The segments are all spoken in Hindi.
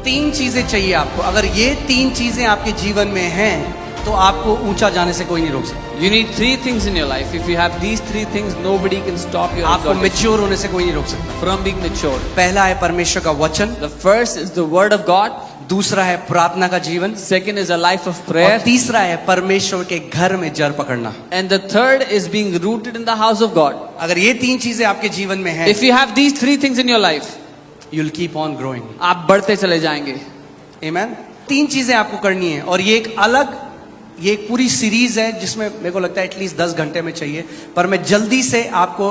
तीन चीजें चाहिए आपको। अगर ये तीन चीजें आपके जीवन में हैं तो आपको ऊंचा जाने से कोई नहीं रोक सकता। You need three things in your life. If you have these three things, nobody can stop your आपको exaltation मैच्योर होने से कोई नहीं रोक सकता। from being mature. पहला है परमेश्वर का वचन, The first is the word of God. दूसरा है प्रार्थना का जीवन, Second is a life of और prayer. तीसरा है परमेश्वर के घर में जड़ पकड़ना। And the third is being rooted in the house of God. अगर ये तीन चीजें आपके जीवन में हैं, If you have these three things in your life, you'll keep on growing. आप बढ़ते चले जाएंगे. Amen? तीन चीजें आपको करनी है, और ये एक पूरी सीरीज है जिसमें मेरे को लगता है एटलीस्ट 10 घंटे में चाहिए, पर मैं जल्दी से आपको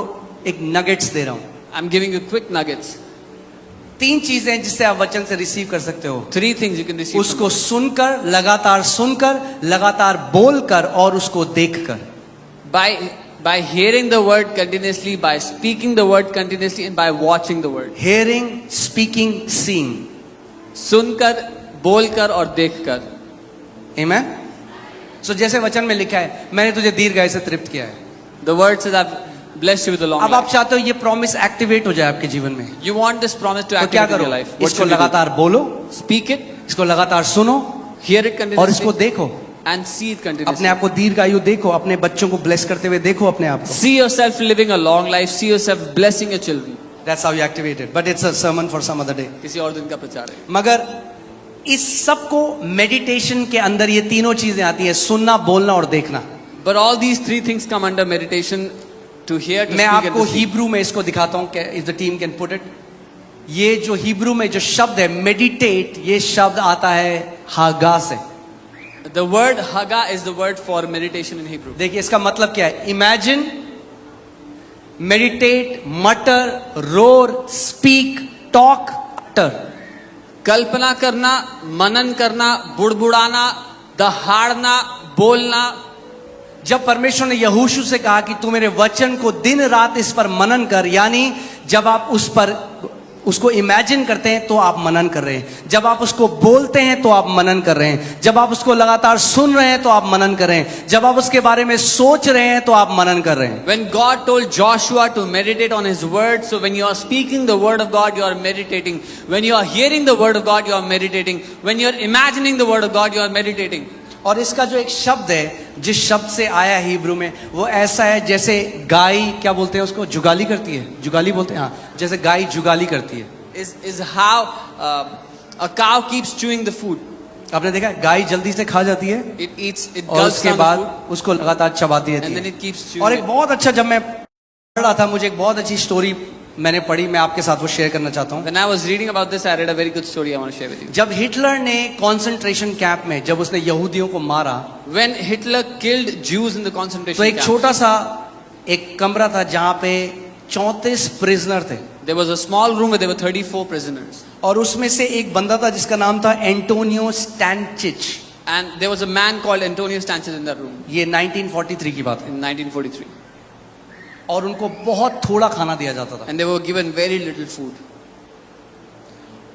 एक नगेट्स दे रहा हूं। I'm giving you quick nuggets. तीन चीजें जिससे आप वचन से रिसीव कर सकते हो। Three things you can receive. उसको सुनकर, लगातार बोलकर और उसको देखकर। By hearing the word continuously, by speaking the word continuously, and by watching the word. Hearing, speaking, seeing. सुनकर, बोलकर और देखकर. Amen? So जैसे वचन में लिखा है, मैंने तुझे दीर्घायु से तृप्त किया है। The word says, I've blessed you with a long अब आप life. चाहते हो ये प्रॉमिस एक्टिवेट हो जाए आपके जीवन में, You want this promise to तो क्या activate in करो? your life. What इसको should you do? लगातार बोलो, Speak it, इसको लगातार सुनो, hear it और continuously, इसको देखो। and see it अपने continuously. आप को दीर्घायु देखो, अपने बच्चों को ब्लेस करते हुए देखो अपने आप को। See yourself living a long life. See yourself blessing your children. That's how you activate it. But it's a sermon for some other day. किसी और दिन का प्रचार है. मगर इस सब को मेडिटेशन के अंदर ये तीनों चीजें आती हैं, सुनना, बोलना और देखना। But all these three things come under meditation: to hear, to मैं speak, and आपको to see. हिब्रू में इसको दिखाता हूं, if the team can put it. ये जो हिब्रू में जो शब्द है मेडिटेट, ये शब्द आता है हागा से। The word haga is the word for meditation in Hebrew. देखिए इसका मतलब क्या है। इमेजिन, मेडिटेट, मटर, रोर, स्पीक, टॉक, अटर। कल्पना करना, मनन करना, बुड़बुड़ाना, दहाड़ना, बोलना. जब परमेश्वर ने यहोशू से कहा कि तू मेरे वचन को दिन रात इस पर मनन कर, यानी जब आप उसको इमेजिन करते हैं तो आप मनन कर रहे हैं, जब आप उसको बोलते हैं तो आप मनन कर रहे हैं, जब आप उसको लगातार सुन रहे हैं तो आप मनन कर रहे हैं, जब आप उसके बारे में सोच रहे हैं तो आप मनन कर रहे हैं। When God told Joshua to meditate on his word, so when you are speaking the word of God, you are meditating. When you are hearing the word of God, you are meditating. When you are imagining the word of God, you are meditating. और इसका जो एक शब्द है, जिस शब्द से आया है हिब्रू में, वो ऐसा है जैसे गाय, क्या बोलते हैं उसको, जुगाली करती है, जुगाली बोलते हैं, हाँ, जैसे गाय जुगाली करती है। Is how a cow keeps chewing the food. आपने देखा है, गाय जल्दी से खा जाती है It eats, it और gulps उसके down the बाद food, उसको लगातार चबाती and then रहती it keeps है। और chewing एक it. बहुत अच्छा, जब मैं पढ़ रहा था, मुझे एक बहुत अच्छी स्टोरी मैंने पढ़ी, मैं आपके साथ वो शेयर करना चाहता हूँ। When I was reading about this, I read a very good story I want to share with you. जब हिटलर ने कॉन्सेंट्रेशन कैंप में, जब उसने यहूदियों को मारा, When Hitler killed Jews in the तो concentration एक camps, छोटा सा एक कमरा था जहाँ पे 34 प्रिजनर थे, there was a small room where there were 34 prisoners. और उसमें से एक बंदा था जिसका नाम था Antonio स्टैनचिच। And there was a man called Antonio Stanches in that room ये 1943 की बात है। in 1943. और उनको बहुत थोड़ा खाना दिया जाता था। And they were given very little food.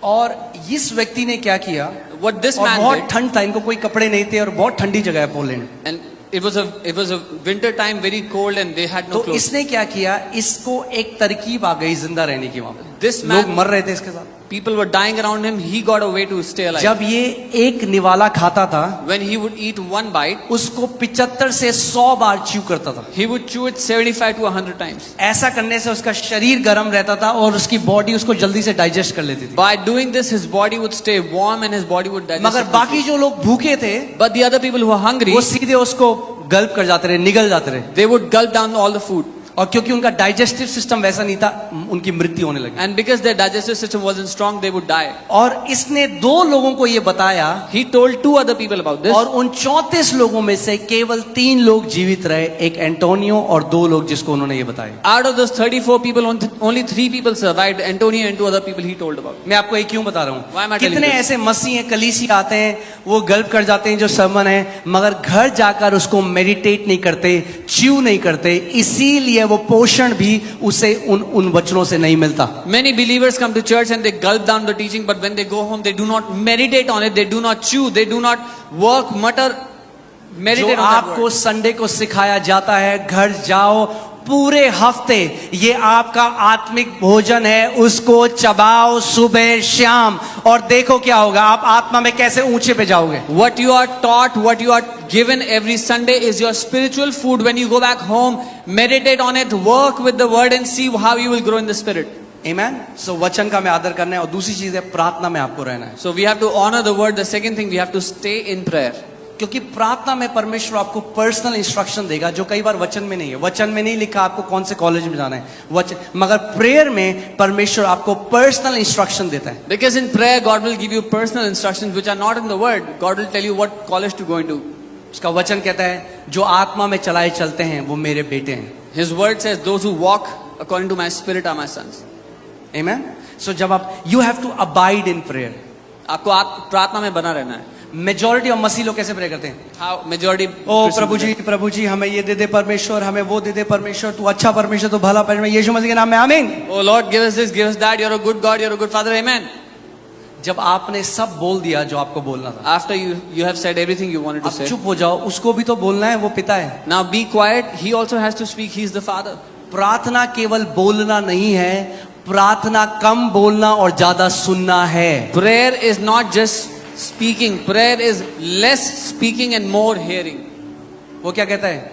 और इस व्यक्ति ने क्या किया, What this और man बहुत did, ठंड था, इनको कोई कपड़े नहीं थे और बहुत ठंडी जगह है Poland, and it was a winter time, very cold, and they had no तो clothes. इसने क्या किया, इसको एक तरकीब आ गई जिंदा रहने की। वहां पे This लोग man, मर रहे थे इसके साथ। people were dying around him. He got a way to stay alive. जब ये एक निवाला खाता था, When he would eat one bite, उसको 75 से 100 बार च्यू करता था। he would chew it 75 to 100 times. ऐसा करने से उसका शरीर गर्म रहता था और उसकी बॉडी उसको जल्दी से डाइजेस्ट कर लेती थी। By doing this, his body would stay warm and his body would digest. मगर it बाकी quickly. जो लोग भूखे थे, But the other people who were hungry, वो सीधे उसको गल्प कर जाते रहे, निगल जाते रहे, they would gulp down all the food. और क्योंकि उनका डाइजेस्टिव सिस्टम वैसा नहीं था, उनकी मृत्यु होने लगी। And because their digestive system wasn't strong, they would die. और इसने 2 लोगों को ये बताया, He told 2 other people about this. और उन 34 लोगों में से केवल 3 लोग जीवित रहे, एक एंटोनियो और 2 लोग जिसको उन्होंने ये बताया। Out of those 34 people, only 3 people survived. Antonio and 2 other people he told about. मैं आपको ये क्यों बता रहा Why am I हूँ, telling कितने this? ऐसे मसीह हैं, कलीसिया आते हैं, वो गल्प कर जाते हैं जो सरमन है, मगर घर जाकर उसको मेडिटेट नहीं करते, च्यू नहीं करते, इसीलिए वो पोषण भी उसे उन वचनों से नहीं मिलता। Many believers come to church and they gulp down the teaching, but when they go home, they do not meditate on it, they do not chew, they do not work, mutter, जो meditate on that आपको word. संडे को सिखाया जाता है, घर जाओ, पूरे हफ्ते ये आपका आत्मिक भोजन है, उसको चबाओ सुबह शाम, और देखो क्या होगा, आप आत्मा में कैसे ऊंचे पे जाओगे। What you are taught, what you are given every Sunday is your spiritual food. When you go back home, meditate on it, work with the word and see how you will grow in the spirit. Amen? So वचन का मैं आदर करना है, और दूसरी चीज है प्रार्थना में आपको रहना है, So we have to honor the word. The second thing, we have to stay in prayer. क्योंकि प्रार्थना में परमेश्वर आपको पर्सनल इंस्ट्रक्शन देगा जो कई बार वचन में नहीं है। वचन में नहीं लिखा आपको कौन से कॉलेज में जाना है वचन, मगर प्रेयर में परमेश्वर आपको पर्सनल इंस्ट्रक्शन देता है। Because in prayer, God will give you personal instructions which are not in the word. God will tell you what college to go into. उसका वचन कहता है जो आत्मा में चलाए चलते हैं वो मेरे बेटे हैं। His word says, those who walk according to my spirit are my sons. Amen? So जब आप you have to abide in prayer. आपको प्रार्थना में बना रहना है। मेजॉरिटी ऑफ मसीह लोग कैसे प्रे करते हैं? How majority ओ प्रभु जी हमें ये दे दे परमेश्वर, हमें वो दे दे परमेश्वर, तू अच्छा परमेश्वर, तू भला परमेश्वर, यीशु मसीह के नाम में आमीन। Oh Lord, give us this, give us that. You're a good God, you're a good Father. Amen. जब आपने सब बोल दिया जो आपको बोलना था, After you have said everything you wanted to अब say. चुप हो जाओ, उसको भी तो बोलना है, वो पिता है। Now be quiet. He also has to speak. He's the Father. प्रार्थना केवल बोलना नहीं है, प्रार्थना कम बोलना और ज्यादा सुनना है। Prayer is not just speaking. Prayer is less speaking and more hearing. वो क्या कहता है?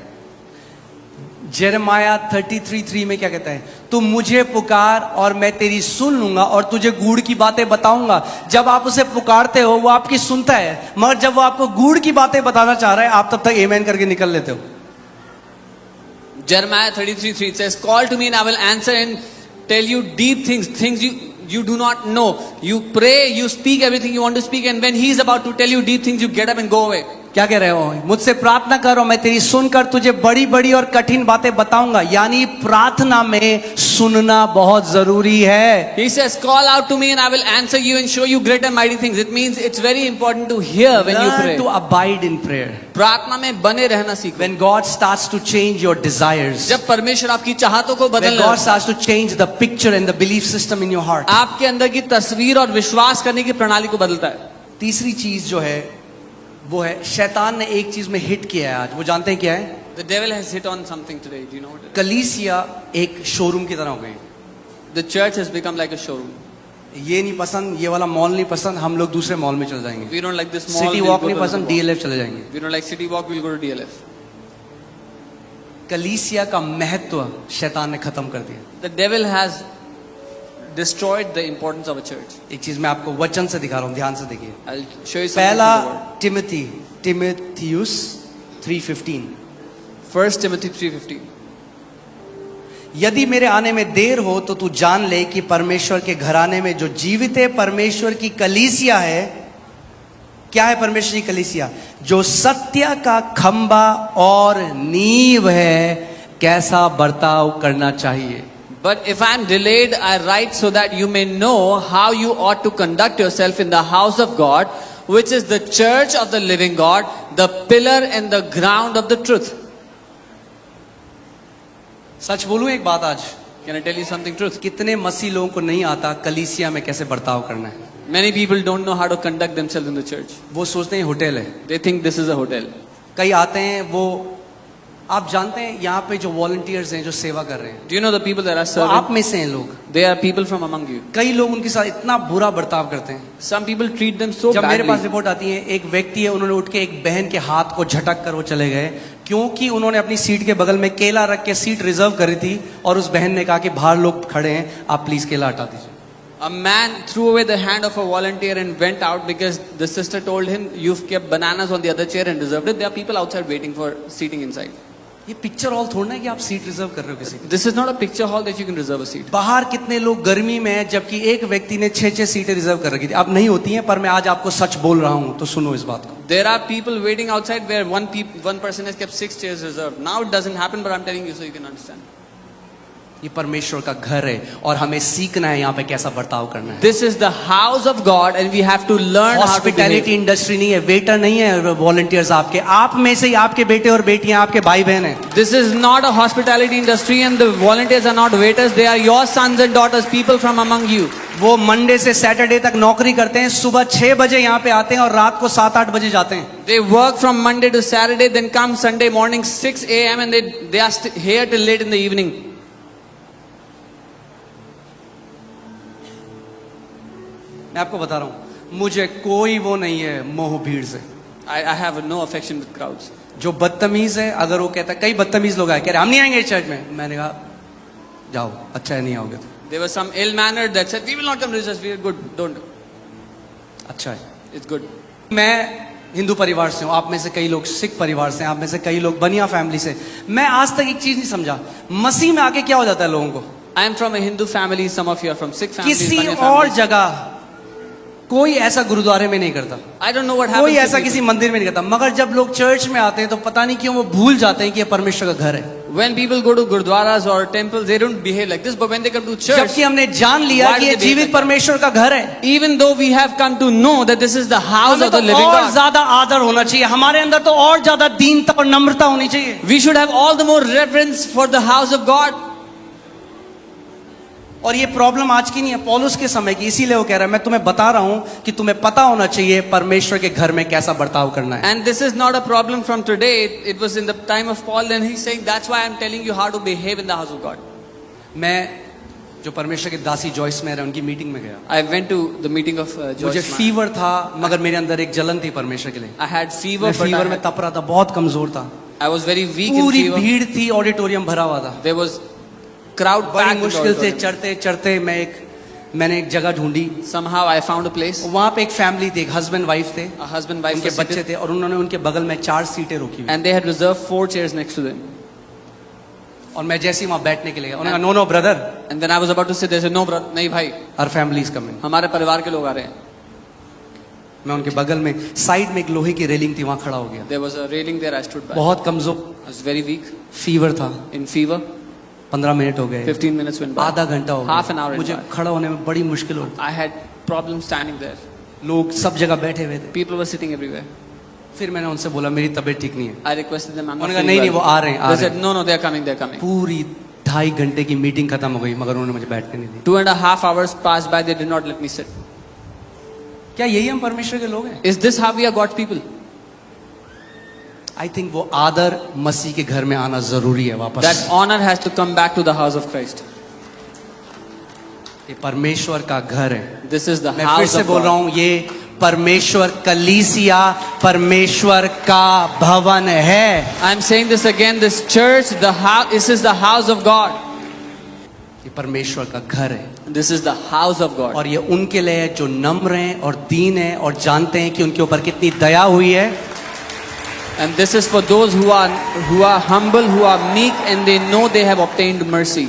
जेरेमाया 33:3 में क्या कहता है? तू मुझे पुकार और मैं तेरी सुन लूंगा और तुझे गूढ़ की बातें बताऊंगा। जब आप उसे पुकारते हो वो आपकी सुनता है, मगर जब वो आपको गूढ़ की बातें बताना चाह रहा है आप तब तक आमेन करके निकल लेते हो। Jeremiah 33:3 says, "Call to me and I will answer and tell you deep things, things you do not know." You pray, you speak everything you want to speak, and when he is about to tell you deep things, you get up and go away. क्या कह रहे हो? मुझसे प्रार्थना करो, मैं तेरी सुनकर तुझे बड़ी बड़ी और कठिन बातें बताऊंगा। यानी प्रार्थना में सुनना बहुत जरूरी है। He says, "Call out to me and I will answer you and show you great and mighty things." It means it's very important to hear when you pray. Learn to abide in prayer. प्रार्थना में बने रहना सीखो। When God starts to change your desires, जब परमेश्वर आपकी चाहतों को when बदलना, God starts to change the picture and the belief system in your heart, आपके अंदर की तस्वीर और विश्वास करने की प्रणाली को बदलता है। तीसरी चीज जो है वो है, शैतान ने एक चीज में हिट किया है आज, वो जानते हैं क्या है? The devil has hit on something today. Do you know what it is? कलीसिया एक शोरूम की तरह हो गई। The church has become like a showroom. ये नहीं पसंद, ये वाला मॉल नहीं पसंद, हम लोग दूसरे मॉल में चले जाएंगे। We don't like this mall. City we'll walk go नहीं to पसंद, another mall. DLF चले जाएंगे। We don't like city walk. We'll go to DLF. कलीसिया का महत्व शैतान ने खत्म कर दिया। The devil has destroyed the importance of a church. एक चीज मैं आपको वचन से दिखा रहा हूँ, ध्यान से देखिए। I'll show you something पहला from the word. टिमोथियुस 3:15, 1 Timothy 3:15. यदि मेरे आने में देर हो तो तू जान ले कि परमेश्वर के घराने में जो जीवित है परमेश्वर की कलीसिया है। क्या है परमेश्वर की कलीसिया? जो सत्य का खंबा और नींव है, कैसा बर्ताव करना चाहिए। But if I am delayed, I write so that you may know how you ought to conduct yourself in the house of God, which is the church of the living God, the pillar and the ground of the truth. सच बोलूं एक बात आज, Can I tell you something truth? कितने मसीह लोगों को नहीं आता कलीसिया में कैसे बर्ताव करना है। Many people don't know how to conduct themselves in the church. वो सोचते हैं होटल है। They think this is a hotel. कई आते हैं, वो आप जानते हैं यहाँ पे जो वॉलंटियर्स हैं जो सेवा कर रहे हैं, Do you know the people that are वो serving? आप में से हैं लोग। They are people from among you. कई लोग उनके साथ इतना बुरा बर्ताव करते हैं। Some people treat them so जब मेरे पास badly. रिपोर्ट आती है, एक व्यक्ति है, उन्होंने उठ के एक बहन के हाथ को झटक कर वो चले गए, क्योंकि उन्होंने अपनी सीट के बगल में केला रख के सीट रिजर्व करी थी और उस बहन ने कहा कि बाहर लोग खड़े हैं, आप प्लीज केला हटा दीजिए। A man threw away the hand of a volunteer and went out because the sister told him, "You've kept bananas on the other chair and reserved it." There are people outside waiting for seating inside. ये पिक्चर हॉल थोड़ा है कि आप सीट रिजर्व कर रहे हो किसी की। This is not a picture hall that you can reserve a seat. बाहर कितने लोग गर्मी में हैं, जबकि एक व्यक्ति ने 6-6 सीटें रिजर्व कर रखी थी। अब नहीं होती हैं, पर मैं आज आपको सच बोल रहा हूं, तो सुनो इस बात को। There are people waiting outside where one person has kept 6 chairs reserved. Now it doesn't happen, but I'm telling you so you can understand. ये परमेश्वर का घर है और हमें सीखना है यहाँ पे कैसा बर्ताव करना है। This is the house of God and we have to learn how to hospitality behave. Industry नहीं है, वेटर नहीं है, वॉलंटियर्स आपके, आप में से ही आपके बेटे और बेटियां, आपके भाई बहन हैं। This is not a hospitality industry and the volunteers are not waiters. They are your sons and daughters, people from among you. वो मंडे से सैटरडे तक नौकरी करते हैं, सुबह 6 बजे यहाँ पे आते हैं और रात को 7-8 बजे जाते हैं। They work from Monday to Saturday, then come Sunday morning 6 a.m. and they are here till late in the evening. मैं आपको बता रहा हूँ, मुझे कोई वो नहीं है मोह भीड़ से। I have no affection with crowds. जो बदतमीज है, अगर वो कहता है, कई बदतमीज लोग आए कह रहे हम नहीं आएंगे इस चर्च में, मैंने कहा जाओ, अच्छा है नहीं आओगे तो। There was some ill-mannered that said, we will not come to church, we are good, don't. अच्छा है। It's good. मैं हिंदू परिवार से हूँ, आप में से कई लोग सिख परिवार से हैं, आप में से कई लोग बनिया फैमिली से। मैं आज तक एक चीज नहीं समझा, मसीह में आके क्या हो जाता है लोगों को। I am from a Hindu family, some of you are from Sikh families. किसी Banya और families. जगह कोई ऐसा गुरुद्वारे में नहीं करता, I don't know what happens. कोई to ऐसा people. किसी मंदिर में नहीं करता, मगर जब लोग चर्च में आते हैं तो पता नहीं क्यों वो भूल जाते हैं कि ये परमेश्वर का घर है। When people go to gurdwaras or temples, they don't behave like this. But when they come to church, जबकि हमने जान लिया Why कि do ये they behave जीवित like that? परमेश्वर का घर है। even though we have come to know that this is the house हमें of the तो living और God, ज्यादा आदर होना चाहिए, हमारे अंदर तो और ज्यादा दीनता और नम्रता होनी चाहिए। we should have all the more reverence for the house of God. और ये प्रॉब्लम आज की नहीं है, पौलुस के समय की, इसीलिए वो कह रहा है मैं तुम्हें बता रहा हूं कि तुम्हें पता होना चाहिए परमेश्वर के घर में कैसा बर्ताव करना है। And this is not a problem from today. It was in the time of Paul, and he's saying that's why I'm telling you how to behave in the house of God. मैं जो परमेश्वर के दासी जॉइस में उनकी मीटिंग में गया, I went to the meeting of मुझे Joyce Meyer. फीवर था, मगर मेरे अंदर एक जलन थी परमेश्वर के लिए। I had fever, मैं but फीवर में तप रहा था, बहुत कमजोर था, I was very weak in पूरी fever. भीड़ थी, ऑडिटोरियम भरा हुआ था। There was crowd बड़ी packed. in the मुश्किल से auditorium. चढ़ते चढ़ते मैंने एक जगह ढूंढी। Somehow I found a place. वहां पे एक फैमिली थी, एक हस्बैंड वाइफ थे, A husband, wife, उनके were बच्चे seated, थे और उन्होंने उनके बगल में 4 सीटें रोकी हुई। and they had reserved 4 chairs next to them. और मैं जैसे ही वहां बैठने के लिए गया, उन्होंने कहा no brother, And then I was about to sit there. They said, "No, brother, नहीं भाई, आवर फैमिली इज कमिंग। हमारे परिवार के लोग आ रहे हैं." मैं उनके बगल में साइड में एक लोहे की रेलिंग थी, वहां खड़ा हो गया। There was a railing there. I stood by. बहुत कमजोर, I was very weak, fever था, in fever. 15 मिनट हो गए, 15 minutes went by. आधा घंटा हो Half an गया, hour went मुझे by. खड़ा होने में बड़ी मुश्किल हो, I had problems standing there. लोग सब जगह बैठे हुए थे। People were sitting everywhere. फिर मैंने उनसे बोला मेरी तबीयत ठीक नहीं है। I requested them. I'm not उन्होंने कहा feeling नहीं well. वो आ रहे हैं, आ They रहे said, हैं। "No, no, they're coming. They're coming." पूरी 2.5 घंटे की मीटिंग खत्म हो गई, मगर उन्होंने मुझे बैठने नहीं दी। 2.5 hours passed by. They did not let me sit. क्या यही हम परमेश्वर के लोग हैं? Is this how we are God's people? I think वो आदर मसीह के घर में आना जरूरी है वापस। That honor has to come back to the house of Christ. ये परमेश्वर का घर है। This is the मैं फिर house से of बोल रहा God. हूं, ये परमेश्वर कलीसिया परमेश्वर का भवन है। I'm saying this again. This church, the house. This is the house of God. ये परमेश्वर का घर है This is the house of God. और ये उनके लिए है जो नम्र हैं और दीन हैं और जानते हैं कि उनके ऊपर कितनी दया हुई है। And this is for those who are humble, who are meek, and they know they have obtained mercy.